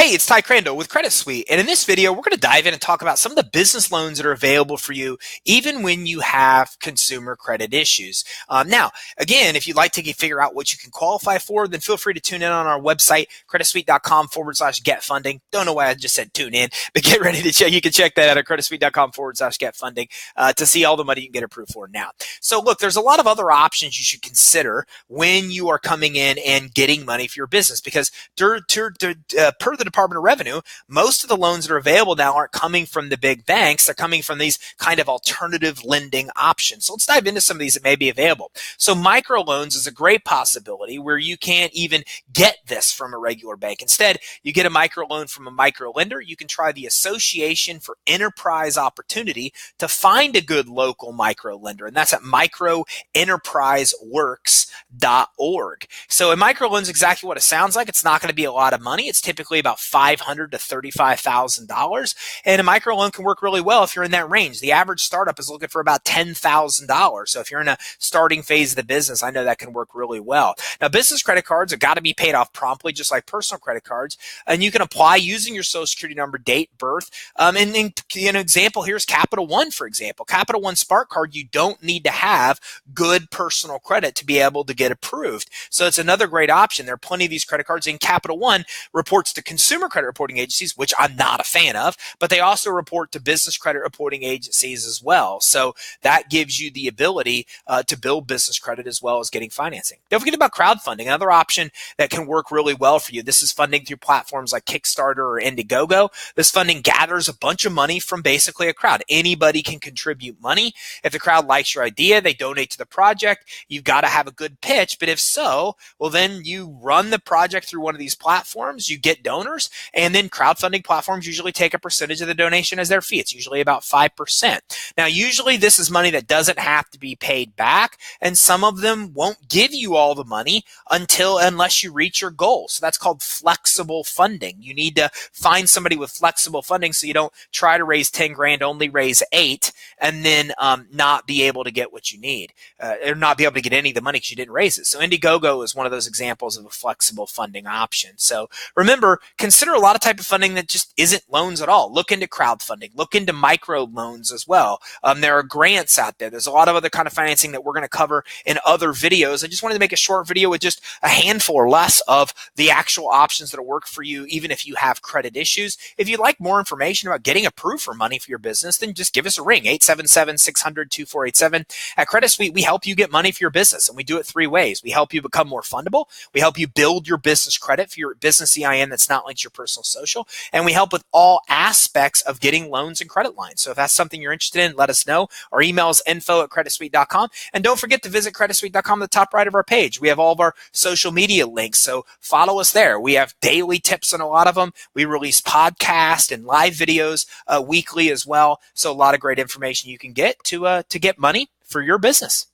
Hey, it's Ty Crandall with Credit Suite, and in this video, we're going to dive in and talk about some of the business loans that are available for you, even when you have consumer credit issues. Now, again, if you'd like to figure out what you can qualify for, then feel free to tune in on our website, creditsuite.com/getfunding. Don't know why I just said tune in, but get ready to check. You can check that out at creditsuite.com/getfunding to see all the money you can get approved for now. So look, there's a lot of other options you should consider when you are coming in and getting money for your business, because per the Department of Revenue, most of the loans that are available now aren't coming from the big banks. They're coming from these kind of alternative lending options. So let's dive into some of these that may be available. So microloans is a great possibility where you can't even get this from a regular bank. Instead, you get a microloan from a micro lender. You can try the Association for Enterprise Opportunity to find a good local micro lender, and that's at microenterpriseworks.org. So a microloan is exactly what it sounds like. It's not going to be a lot of money. It's typically about $500 to $35,000, and a microloan can work really well if you're in that range. The average startup is looking for about $10,000. So if you're in a starting phase of the business, I know that can work really well. Now, business credit cards have got to be paid off promptly, just like personal credit cards, and you can apply using your social security number, date, birth. And an example here is Capital One, for example. Capital One Spark Card, you don't need to have good personal credit to be able to get approved. So it's another great option. There are plenty of these credit cards, and Capital One reports to consumer credit reporting agencies, which I'm not a fan of, but they also report to business credit reporting agencies as well. So that gives you the ability to build business credit as well as getting financing. Don't forget about crowdfunding, another option that can work really well for you. This is funding through platforms like Kickstarter or Indiegogo. This funding gathers a bunch of money from basically a crowd. Anybody can contribute money. If the crowd likes your idea, they donate to the project. You've got to have a good pitch, but if so, well, then you run the project through one of these platforms, you get donors, and then crowdfunding platforms usually take a percentage of the donation as their fee. It's usually about 5%. Now, usually this is money that doesn't have to be paid back, and some of them won't give you all the money unless you reach your goal. So that's called flexible funding. You need to find somebody with flexible funding so you don't try to raise 10 grand, only raise 8, and then not be able to get what you need, or not be able to get any of the money because you didn't raise it. So Indiegogo is one of those examples of a flexible funding option. So remember, consider a lot of type of funding that just isn't loans at all. Look into crowdfunding. Look into micro loans as well. There are grants out there. There's a lot of other kind of financing that we're going to cover in other videos. I just wanted to make a short video with just a handful or less of the actual options that will work for you, even if you have credit issues. If you'd like more information about getting approved for money for your business, then just give us a ring, 877-600-2487. At Credit Suite, we help you get money for your business, and we do it 3 ways. We help you become more fundable. We help you build your business credit for your business EIN that's not linked to your personal social, and we help with all aspects of getting loans and credit lines. So if that's something you're interested in, let us know. Our email is info@creditsuite.com, and don't forget to visit creditsuite.com at the top right of our page. We have all of our social media links, so follow us there. We have daily tips on a lot of them. We release podcasts and live videos weekly as well, so a lot of great information you can get to get money for your business.